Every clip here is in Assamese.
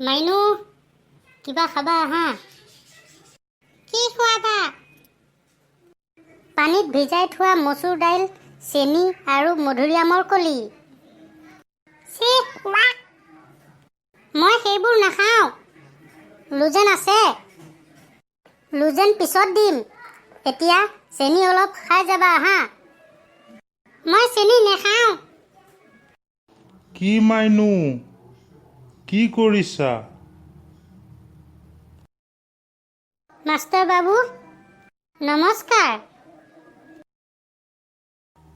মাইনু কিবা খাবা হা? কি খোৱাবা? পানীত ভিজাই থোৱা মচুৰ দাইল, চেনি আৰু মধুৰিআমৰ কলি। মই সেইবোৰ নাখাওঁ। লুজেন আছে? লুজেন পিছত দিম। এতিয়া চেনি অলপ খাই যাবা হা? মই চেনি নাখাওঁ। কি মাইনু, কি কৰিছা? মাষ্টাৰ বাবু নমস্কাৰ।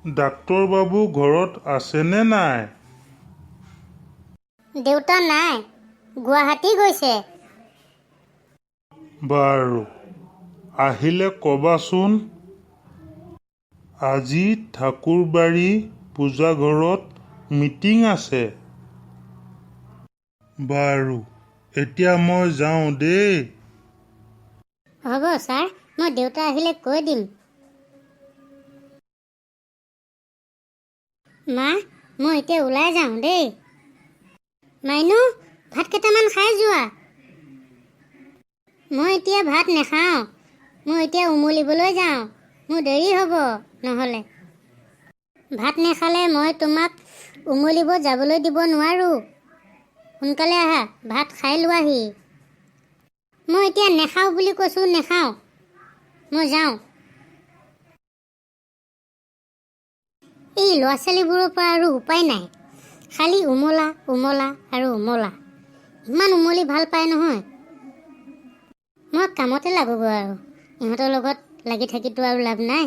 ডাক্তৰ বাবু ঘৰত আছেনে নাই? দেউতা নাই, গুৱাহাটী গৈছে। বাৰু, আহিলে ক'বাচোন। আজি ঠাকুৰবাৰী পূজাঘৰত মিটিং আছে। বাৰু, এতিয়া মই যাওঁ দেই। হ'ব ছাৰ, মই দেউতা আহিলে কৈ দিম। মা, মই এতিয়া ওলাই যাওঁ দেই। মাইনু, ভাত কেইটামান খাই যোৱা। মই এতিয়া ভাত নাখাওঁ। মই এতিয়া উমলিবলৈ যাওঁ। মোৰ দেৰি হ'ব নহ'লে। ভাত নাখালে মই তোমাক উমলিব যাবলৈ দিব নোৱাৰোঁ। সোনকালে আহা, ভাত খাই লোৱাহি। মই এতিয়া নাখাওঁ বুলি কৈছোঁ, নাখাওঁ। মই যাওঁ। এই ল'ৰা ছোৱালীবোৰৰ পৰা আৰু উপায় নাই। খালি উমলা উমলা আৰু উমলা। ইমান উমলি ভাল পায় নহয়। মই কামতে লাগোগৈ আৰু ইহঁতৰ লগত লাগি থাকিতো আৰু লাভ নাই।